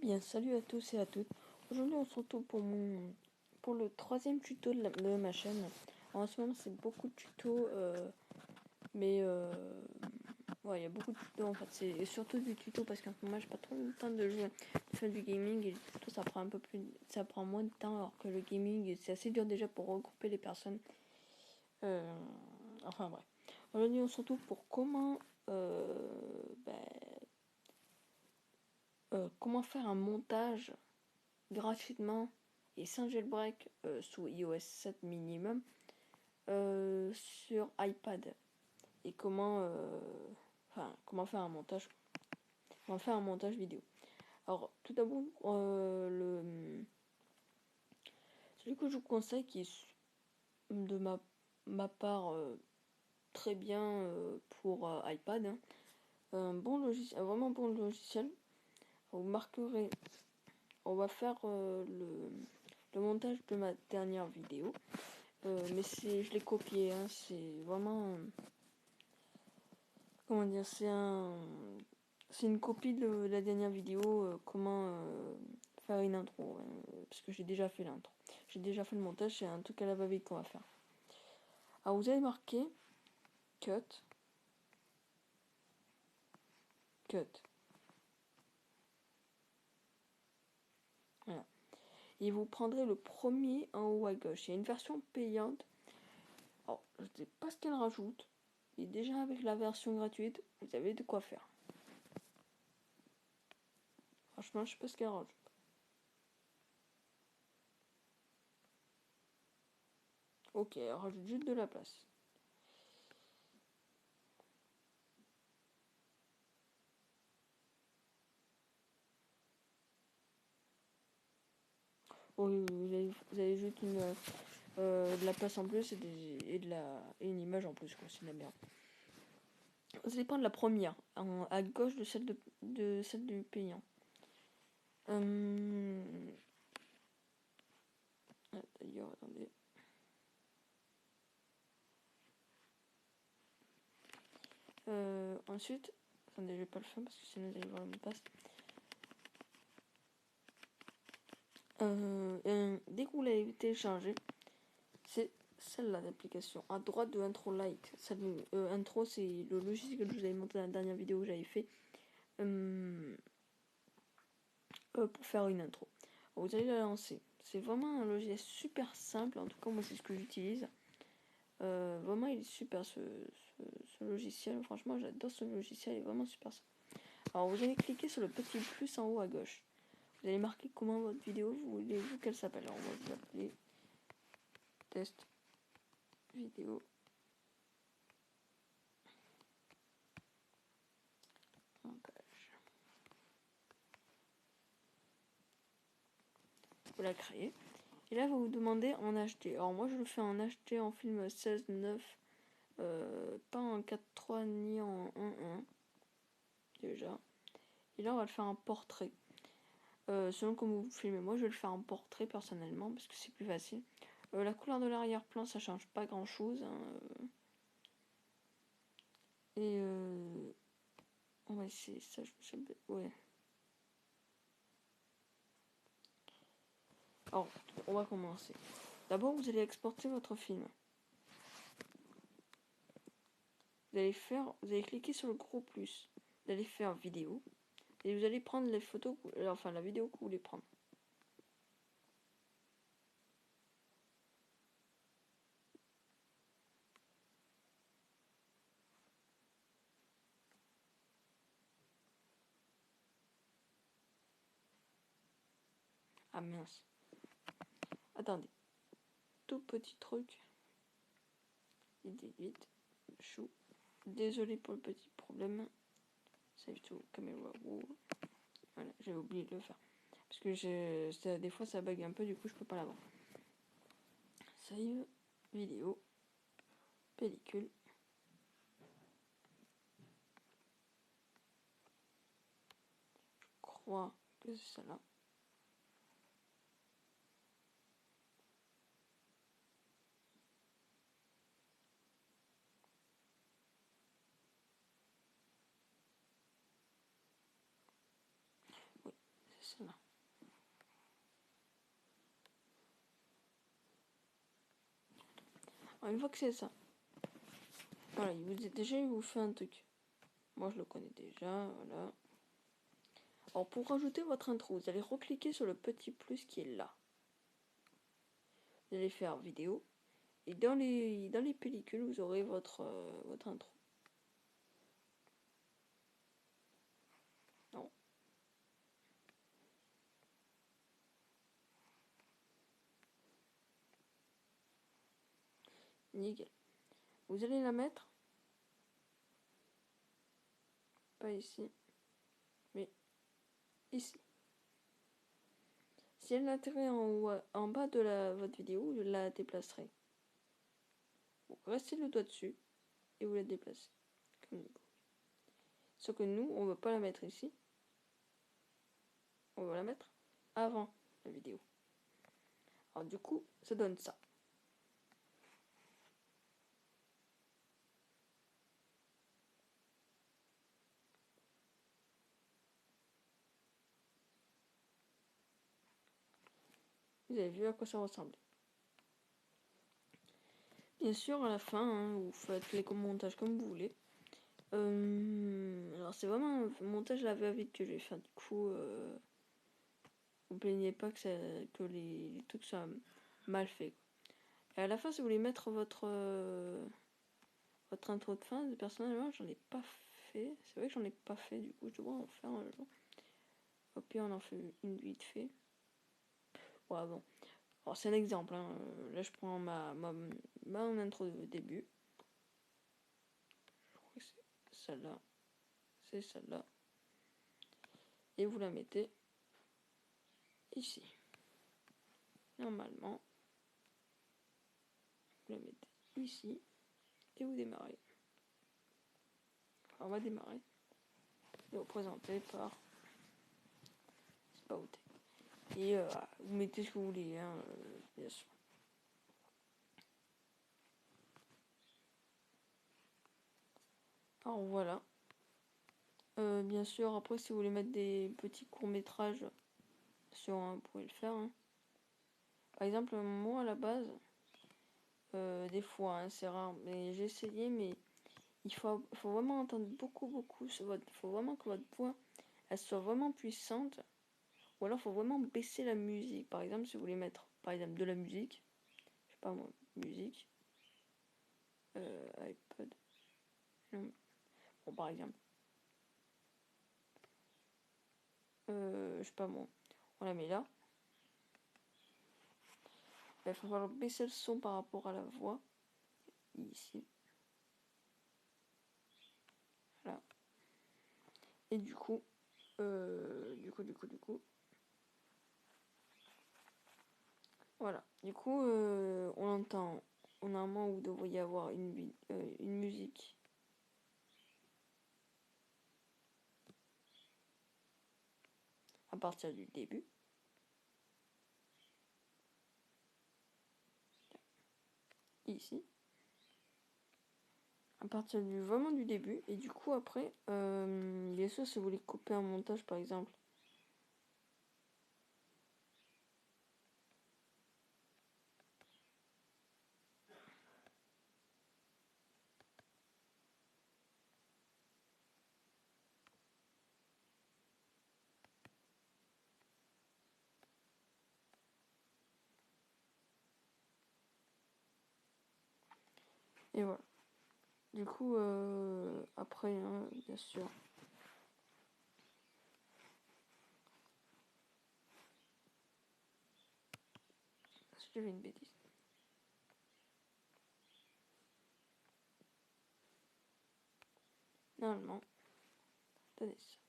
Bien, salut à tous et à toutes. Aujourd'hui, on se retrouve pour le troisième tuto de ma chaîne. En ce moment, c'est beaucoup de tutos, ouais, il y a beaucoup de tutos en fait. C'est surtout du tuto parce qu'en ce moment, j'ai pas trop le temps de jouer, de faire du gaming, et le tuto ça prend ça prend moins de temps, alors que le gaming c'est assez dur déjà pour regrouper les personnes. Enfin bref. Aujourd'hui, on se retrouve pour comment faire un montage gratuitement et sans jailbreak sous iOS 7 minimum sur iPad. Et comment faire un montage vidéo. Alors tout d'abord, celui que je vous conseille, qui est de ma part très bien pour iPad, hein, un bon logiciel, un vraiment bon logiciel. Vous marquerez, on va faire le montage de ma dernière vidéo. Mais je l'ai copié, hein, c'est vraiment, comment dire, c'est une copie de la dernière vidéo, comment faire une intro, parce que j'ai déjà fait l'intro, j'ai déjà fait le montage, c'est un truc à la va-vite qu'on va faire. Alors vous allez marquer cut, voilà, et vous prendrez le premier en haut à gauche. Il y a une version payante. Alors je ne sais pas ce qu'elle rajoute, et déjà avec la version gratuite, vous avez de quoi faire. Franchement, je sais pas ce qu'elle rajoute. Ok, elle rajoute juste de la place. Oui, vous avez juste de la place en plus et une image en plus, quoi. C'est de la merde. Vous allez prendre la première, à gauche de celle du payant. D'ailleurs, attendez. Ensuite, attendez, je vais pas le faire parce que sinon vous allez voir le mot de passe. Dès que vous l'avez téléchargé, c'est celle-là d'application, à droite de Intro Lite. Intro, c'est le logiciel que je vous avais montré dans la dernière vidéo que j'avais fait pour faire une intro. Alors, vous allez la lancer. C'est vraiment un logiciel super simple, en tout cas moi c'est ce que j'utilise. Vraiment il est super ce logiciel, franchement j'adore ce logiciel, il est vraiment super simple. Alors vous allez cliquer sur le petit plus en haut à gauche. Vous allez marquer comment votre vidéo vous voulez-vous qu'elle s'appelle. Alors on va vous appeler test vidéo montage. Vous la créez. Et là, vous demandez en HD. Alors moi, je le fais en HD en film 16:9, pas en 4:3 ni en 1:1 déjà. Et là, on va le faire en portrait. Selon comment vous filmez, moi, je vais le faire en portrait personnellement parce que c'est plus facile. La couleur de l'arrière-plan, ça change pas grand-chose. Hein, et on va essayer ça. Ouais. Alors, on va commencer. D'abord, vous allez exporter votre film. Vous allez cliquer sur le gros plus. Vous allez faire vidéo. Et vous allez prendre les photos, enfin la vidéo que vous voulez prendre. Ah mince. Attendez. Tout petit truc. Vite. Chou. Désolé pour le petit problème. Save to camera roll. Voilà, j'ai oublié de le faire. Parce que des fois ça bug un peu, du coup je peux pas l'avoir. Save, vidéo, pellicule. Je crois que c'est ça là. Oui, c'est celle-là. Alors, une fois que c'est ça, voilà, il vous fait un truc. Moi, je le connais déjà, voilà. Alors, pour rajouter votre intro, vous allez recliquer sur le petit plus qui est là. Vous allez faire vidéo. Et dans les pellicules, vous aurez votre intro. Non. Nickel. Vous allez la mettre. Pas ici. Mais ici. Si elle atterrit en bas de votre vidéo, vous la déplacerez. Vous restez le doigt dessus et vous la déplacez. Comme sauf que nous, on ne veut pas la mettre ici. On va la mettre avant la vidéo. Alors du coup, ça donne ça. Vous avez vu à quoi ça ressemble. Bien sûr, à la fin, hein, vous faites les montages comme vous voulez. Alors c'est vraiment un montage à la va-vite que je vais faire. Du coup, vous plaignez pas que les trucs soient mal faits. Et à la fin, si vous voulez mettre votre intro de fin, personnellement, j'en ai pas fait. C'est vrai que j'en ai pas fait. Du coup, je devrais en faire un jour. Au pire, on en fait une vite fait. Ouais, bon. Alors c'est un exemple. Hein. Là, je prends ma intro de début. Je crois que c'est celle-là. C'est celle-là. Et vous la mettez ici. Normalement, vous la mettez ici et vous démarrez. Alors, on va démarrer et vous présenter par Spout. Et vous mettez ce que vous voulez, hein, bien sûr. Alors voilà. Bien sûr, après, si vous voulez mettre des petits courts-métrages, sur, vous pouvez le faire. Hein. Par exemple, moi à la base, des fois, hein, c'est rare, mais j'ai essayé, mais il faut vraiment entendre beaucoup. Il faut vraiment que votre voix elle soit vraiment puissante. Ou alors il faut vraiment baisser la musique. Par exemple, si vous voulez mettre par exemple de la musique, je sais pas moi, musique, iPod. Non. Bon, par exemple. Je sais pas moi. On la met là. Il faut falloir baisser le son par rapport à la voix. Ici. Voilà. Et du coup, voilà. Du coup, on entend. On a un moment où il devrait y avoir une musique. À partir du début. Ici. À partir vraiment du début. Et du coup, après, bien sûr, si vous voulez couper un montage, par exemple. Et voilà. Du coup, après, hein, bien sûr. Parce que j'avais une bêtise. Normalement, tenez ça.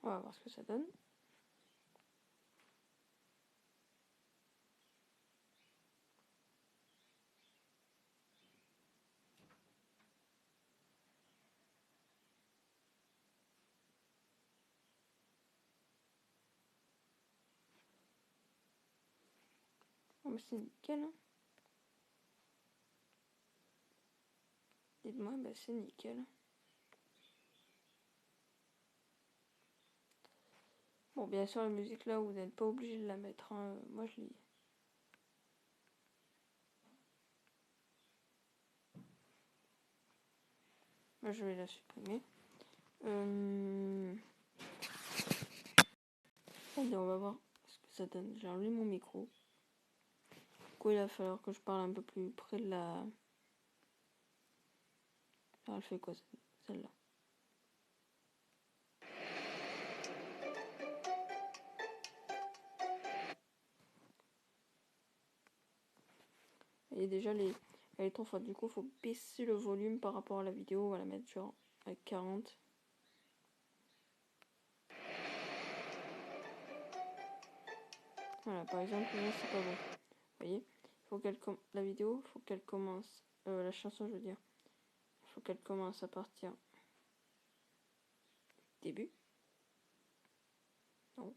On va voir ce que ça donne. Oh, c'est nickel. Hein. Dites-moi, bah c'est nickel. Bon, bien sûr, la musique là, vous n'êtes pas obligé de la mettre. Hein. Moi, je lis. Moi, je vais la supprimer. Allez, on va voir ce que ça donne. J'ai enlevé mon micro. Du coup, il va falloir que je parle un peu plus près de la... Alors, elle fait quoi, celle-là? Et déjà, elle est trop forte. Du coup, il faut baisser le volume par rapport à la vidéo. On va la mettre genre à 40. Voilà, par exemple, là, c'est pas bon. Vous voyez, faut qu'elle la vidéo, faut qu'elle commence... la chanson, je veux dire. Il faut qu'elle commence à partir début. Non.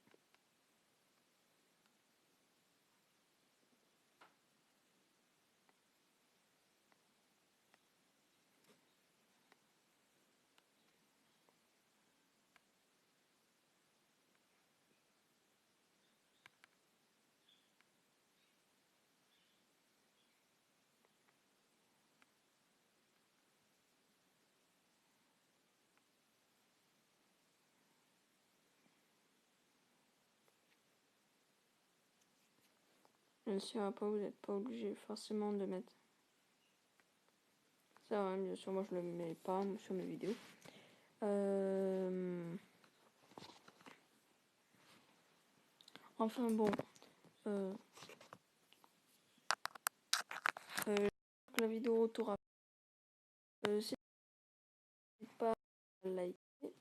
Bien sûr, après, vous n'êtes pas obligé forcément de mettre... Ça, hein, bien sûr, moi, je le mets pas sur mes vidéos. Enfin, bon... la vidéo autour n'hésite pas à liker.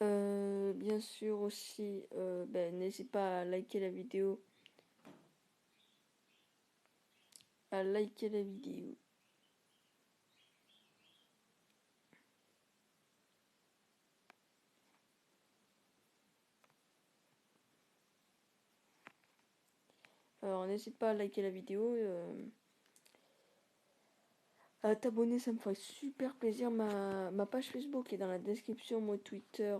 Bien sûr aussi, n'hésite pas à liker la vidéo. Alors n'hésite pas à liker la vidéo. À t'abonner, ça me ferait super plaisir. Ma page Facebook est dans la description. Mon Twitter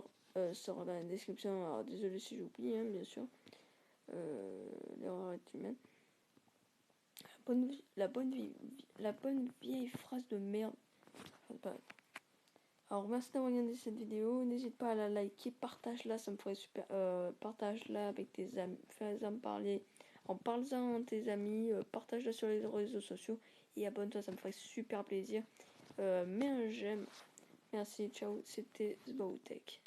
sera dans la description. Alors désolé si j'oublie, hein, bien sûr. L'erreur est humaine. La bonne vieille phrase de merde. Alors merci d'avoir regardé cette vidéo. N'hésite pas à la liker, partage-la, ça me ferait super. Partage-la avec tes amis, fais-en parler. En parlant à tes amis, partage-la sur les réseaux sociaux et abonne-toi, ça me ferait super plaisir. Mets un j'aime. Merci, ciao, c'était Zbaotech.